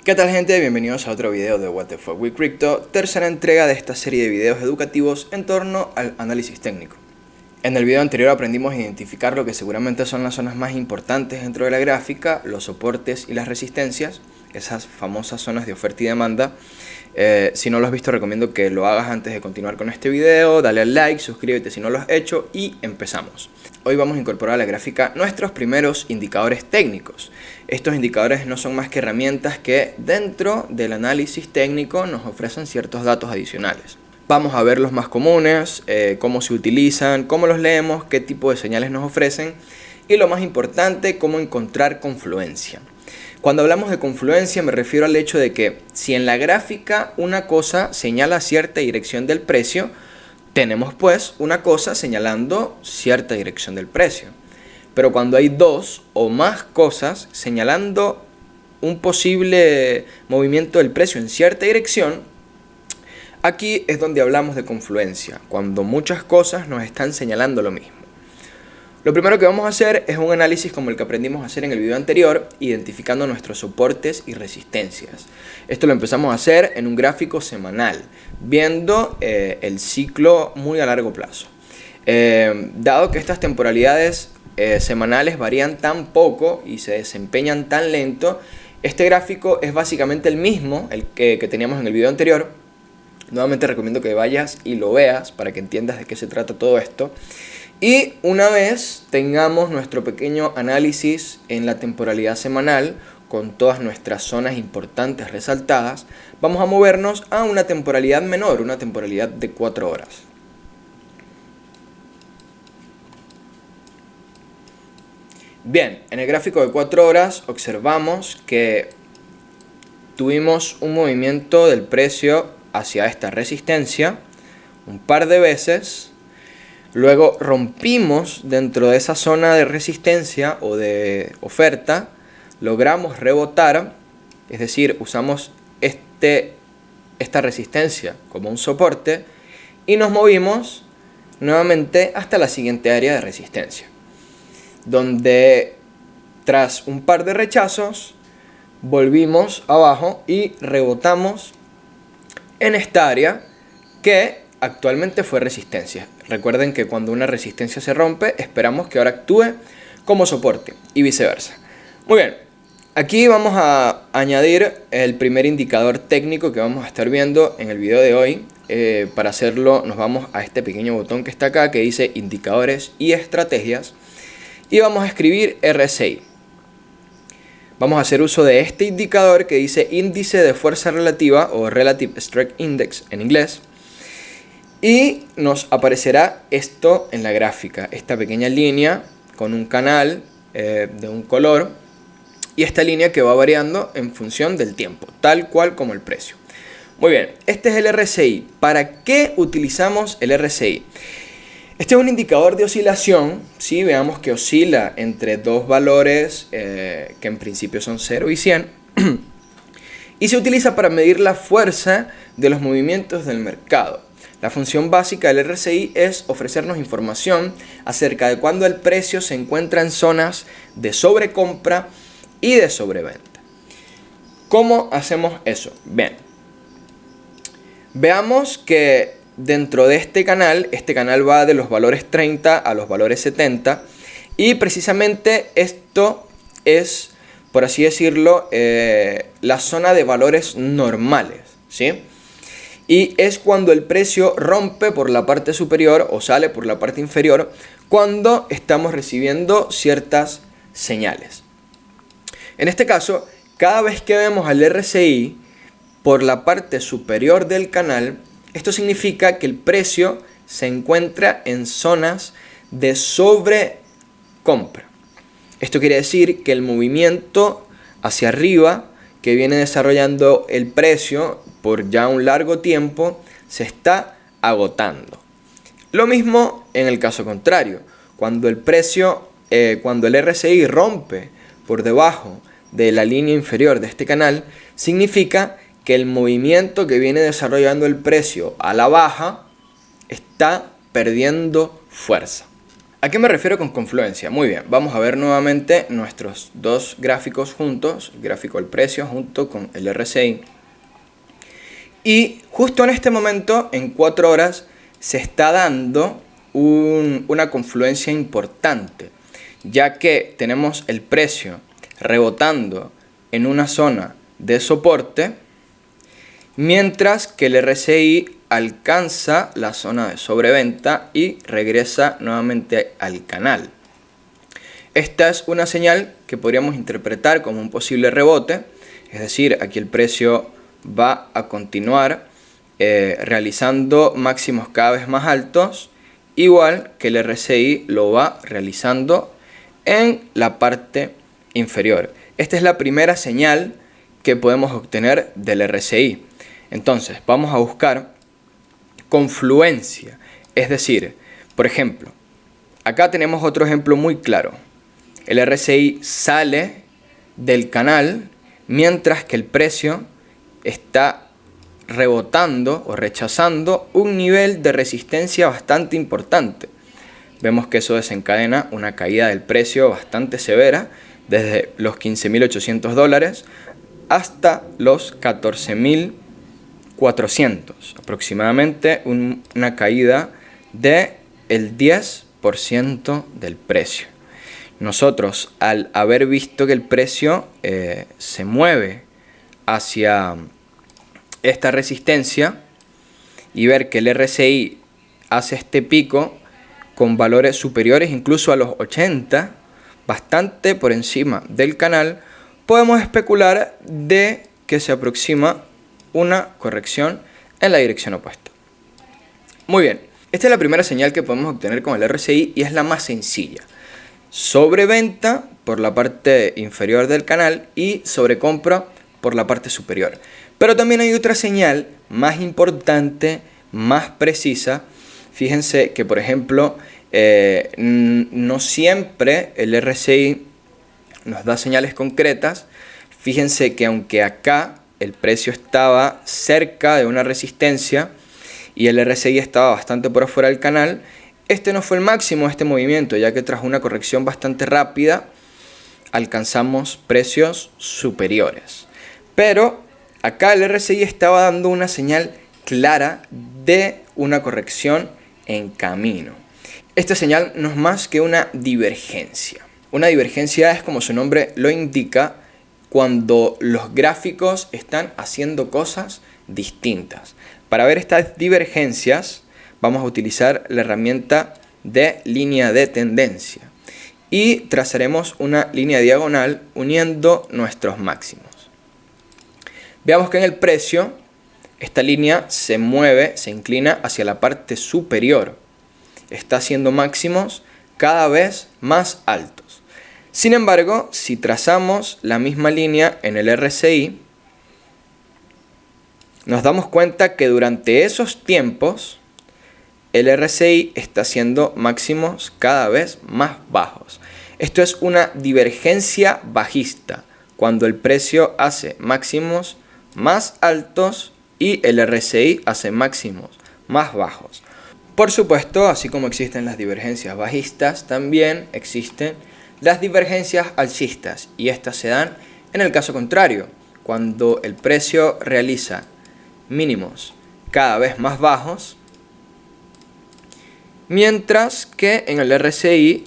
¿Qué tal, gente? Bienvenidos a otro video de What the Fuck with Crypto, tercera entrega de esta serie de videos educativos en torno al análisis técnico. En el video anterior aprendimos a identificar lo que seguramente son las zonas más importantes dentro de la gráfica, los soportes y las resistencias, esas famosas zonas de oferta y demanda. Si no lo has visto, recomiendo que lo hagas antes de continuar con este video. Dale al like, suscríbete si no lo has hecho y empezamos. Hoy vamos a incorporar a la gráfica nuestros primeros indicadores técnicos. Estos indicadores no son más que herramientas que dentro del análisis técnico nos ofrecen ciertos datos adicionales. Vamos a ver los más comunes, cómo se utilizan, cómo los leemos, qué tipo de señales nos ofrecen y lo más importante, cómo encontrar confluencia. Cuando hablamos de confluencia me refiero al hecho de que si en la gráfica una cosa señala cierta dirección del precio, tenemos pues una cosa señalando cierta dirección del precio. Pero cuando hay dos o más cosas señalando un posible movimiento del precio en cierta dirección, aquí es donde hablamos de confluencia, cuando muchas cosas nos están señalando lo mismo. Lo primero que vamos a hacer es un análisis como el que aprendimos a hacer en el video anterior, identificando nuestros soportes y resistencias. Esto lo empezamos a hacer en un gráfico semanal, viendo el ciclo muy a largo plazo. Dado que estas temporalidades semanales varían tan poco y se desempeñan tan lento, este gráfico es básicamente el mismo el que teníamos en el video anterior. Nuevamente recomiendo que vayas y lo veas para que entiendas de qué se trata todo esto. Y una vez tengamos nuestro pequeño análisis en la temporalidad semanal, con todas nuestras zonas importantes resaltadas, vamos a movernos a una temporalidad menor, una temporalidad de 4 horas. Bien, en el gráfico de 4 horas observamos que tuvimos un movimiento del precio hacia esta resistencia un par de veces. Luego rompimos dentro de esa zona de resistencia o de oferta, logramos rebotar, es decir, usamos esta resistencia como un soporte y nos movimos nuevamente hasta la siguiente área de resistencia, donde tras un par de rechazos volvimos abajo y rebotamos en esta área que actualmente fue resistencia. Recuerden que cuando una resistencia se rompe, esperamos que ahora actúe como soporte y viceversa. Muy bien, aquí vamos a añadir el primer indicador técnico que vamos a estar viendo en el video de hoy. Para hacerlo nos vamos a este pequeño botón que está acá que dice indicadores y estrategias y vamos a escribir RSI. Vamos a hacer uso de este indicador que dice índice de fuerza relativa o Relative Strength Index en inglés. Y nos aparecerá esto en la gráfica, esta pequeña línea con un canal de un color y esta línea que va variando en función del tiempo, tal cual como el precio. Muy bien, este es el RSI. ¿Para qué utilizamos el RSI? Este es un indicador de oscilación, ¿sí? Veamos que oscila entre dos valores que en principio son 0 y 100 y se utiliza para medir la fuerza de los movimientos del mercado. La función básica del RSI es ofrecernos información acerca de cuándo el precio se encuentra en zonas de sobrecompra y de sobreventa. ¿Cómo hacemos eso? Bien, veamos que dentro de este canal va de los valores 30 a los valores 70 y precisamente esto es, por así decirlo, la zona de valores normales, ¿sí? Y es cuando el precio rompe por la parte superior o sale por la parte inferior cuando estamos recibiendo ciertas señales. En este caso, cada vez que vemos al RSI por la parte superior del canal, esto significa que el precio se encuentra en zonas de sobrecompra. Esto quiere decir que el movimiento hacia arriba que viene desarrollando el precio por ya un largo tiempo se está agotando. Lo mismo en el caso contrario, cuando el RSI rompe por debajo de la línea inferior de este canal, significa que el movimiento que viene desarrollando el precio a la baja está perdiendo fuerza. ¿A qué me refiero con confluencia? Muy bien, vamos a ver nuevamente nuestros dos gráficos juntos, el gráfico del precio junto con el RSI. Y justo en este momento, en 4 horas, se está dando una confluencia importante, ya que tenemos el precio rebotando en una zona de soporte, mientras que el RSI alcanza la zona de sobreventa y regresa nuevamente al canal. Esta es una señal que podríamos interpretar como un posible rebote, es decir, aquí el precio va a continuar realizando máximos cada vez más altos, igual que el RSI lo va realizando en la parte inferior. Esta es la primera señal que podemos obtener del RSI. Entonces, vamos a buscar confluencia, es decir, por ejemplo, acá tenemos otro ejemplo muy claro. El RSI sale del canal mientras que el precio está rebotando o rechazando un nivel de resistencia bastante importante. Vemos que eso desencadena una caída del precio bastante severa desde los $15.800 hasta los 14.400, aproximadamente una caída del 10% del precio. Nosotros, al haber visto que el precio se mueve hacia esta resistencia y ver que el RSI hace este pico con valores superiores incluso a los 80, bastante por encima del canal, podemos especular de que se aproxima una corrección en la dirección opuesta. Muy bien, esta es la primera señal que podemos obtener con el RSI y es la más sencilla. Sobreventa por la parte inferior del canal y sobrecompra por la parte superior. Pero también hay otra señal más importante, más precisa. Fíjense que, por ejemplo, no siempre el RSI nos da señales concretas. Fíjense que aunque acá el precio estaba cerca de una resistencia y el RSI estaba bastante por afuera del canal, este no fue el máximo de este movimiento, ya que tras una corrección bastante rápida alcanzamos precios superiores. Pero acá el RSI estaba dando una señal clara de una corrección en camino. Esta señal no es más que una divergencia. Una divergencia es, como su nombre lo indica, cuando los gráficos están haciendo cosas distintas. Para ver estas divergencias vamos a utilizar la herramienta de línea de tendencia y trazaremos una línea diagonal uniendo nuestros máximos. Veamos que en el precio esta línea se mueve, se inclina hacia la parte superior. Está haciendo máximos cada vez más altos. Sin embargo, si trazamos la misma línea en el RSI, nos damos cuenta que durante esos tiempos el RSI está haciendo máximos cada vez más bajos. Esto es una divergencia bajista, cuando el precio hace máximos más altos y el RSI hace máximos más bajos. Por supuesto, así como existen las divergencias bajistas, también existen las divergencias alcistas, y estas se dan en el caso contrario, cuando el precio realiza mínimos cada vez más bajos, mientras que en el RSI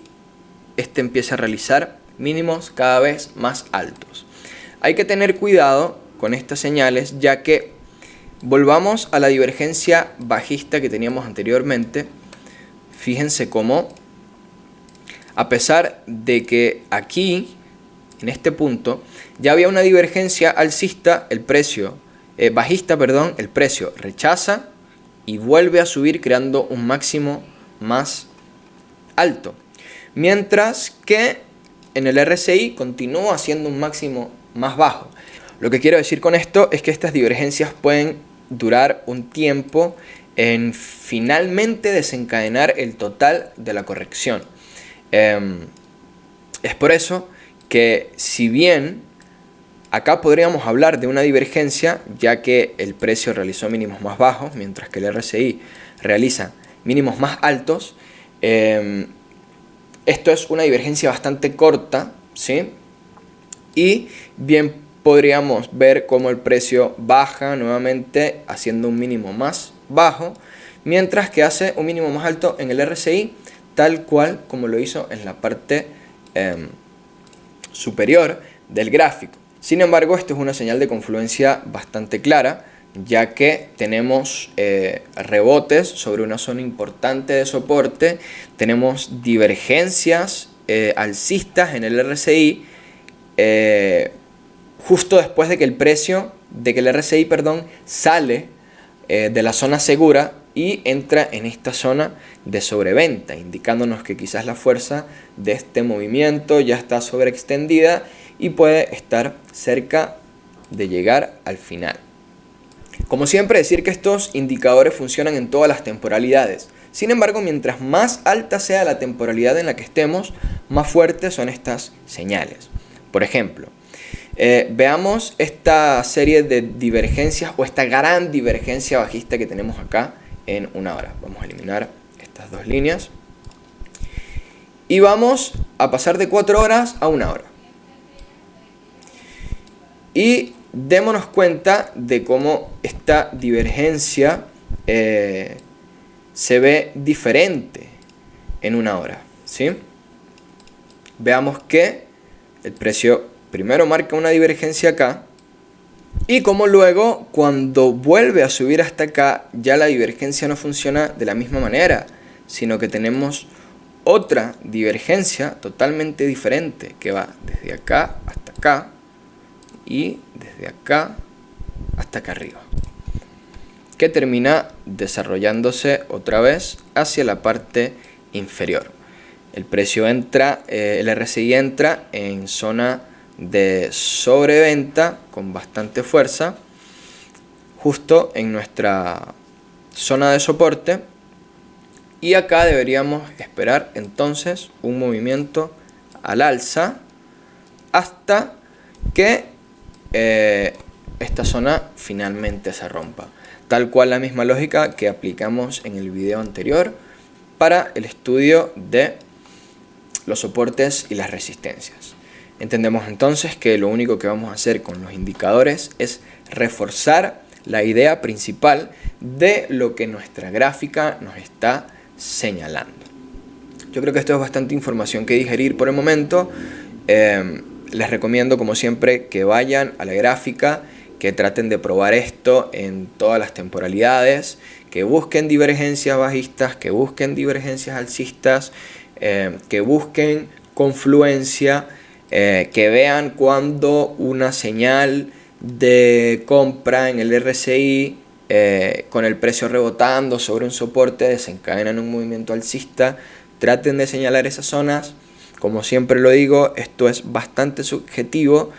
este empieza a realizar mínimos cada vez más altos. Hay que tener cuidado con estas señales, ya que volvamos a la divergencia bajista que teníamos anteriormente. Fíjense cómo, a pesar de que aquí, en este punto, ya había una divergencia alcista, el precio rechaza y vuelve a subir creando un máximo más alto. Mientras que en el RSI continúa haciendo un máximo más bajo. Lo que quiero decir con esto es que estas divergencias pueden durar un tiempo en finalmente desencadenar el total de la corrección. Es por eso que, si bien acá podríamos hablar de una divergencia, ya que el precio realizó mínimos más bajos, mientras que el RSI realiza mínimos más altos, Esto es una divergencia bastante corta, ¿sí? Y bien podríamos ver cómo el precio baja nuevamente haciendo un mínimo más bajo, mientras que hace un mínimo más alto en el RSI, tal cual como lo hizo en la parte superior del gráfico. Sin embargo, esto es una señal de confluencia bastante clara, ya que tenemos rebotes sobre una zona importante de soporte, tenemos divergencias alcistas en el RSI, justo después de que el RSI, sale de la zona segura y entra en esta zona de sobreventa, indicándonos que quizás la fuerza de este movimiento ya está sobreextendida y puede estar cerca de llegar al final. Como siempre, decir que estos indicadores funcionan en todas las temporalidades. Sin embargo, mientras más alta sea la temporalidad en la que estemos, más fuertes son estas señales. Por ejemplo, veamos esta serie de divergencias o esta gran divergencia bajista que tenemos acá en una hora. Vamos a eliminar estas dos líneas y vamos a pasar de 4 horas a 1 hora. Y démonos cuenta de cómo esta divergencia se ve diferente en 1 hora, ¿sí? Veamos que el precio primero marca una divergencia acá y como luego cuando vuelve a subir hasta acá ya la divergencia no funciona de la misma manera, sino que tenemos otra divergencia totalmente diferente que va desde acá hasta acá y desde acá hasta acá arriba, que termina desarrollándose otra vez hacia la parte inferior. El precio entra, el RSI entra en zona de sobreventa con bastante fuerza, justo en nuestra zona de soporte, y acá deberíamos esperar entonces un movimiento al alza hasta que esta zona finalmente se rompa, tal cual la misma lógica que aplicamos en el video anterior para el estudio de los soportes y las resistencias. Entendemos entonces que lo único que vamos a hacer con los indicadores es reforzar la idea principal de lo que nuestra gráfica nos está señalando. Yo creo que esto es bastante información que digerir por el momento. Les recomiendo, como siempre, que vayan a la gráfica, que traten de probar esto en todas las temporalidades, que busquen divergencias bajistas, que busquen divergencias alcistas, que busquen confluencia, que vean cuando una señal de compra en el RSI con el precio rebotando sobre un soporte desencadena en un movimiento alcista. Traten de señalar esas zonas. Como siempre lo digo, esto es bastante subjetivo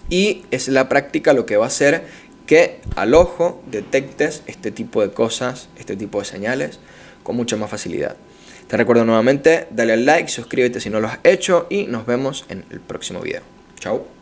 y es la práctica lo que va a hacer que al ojo detectes este tipo de cosas, este tipo de señales con mucha más facilidad. Te recuerdo nuevamente, dale al like, suscríbete si no lo has hecho y nos vemos en el próximo video. Chao.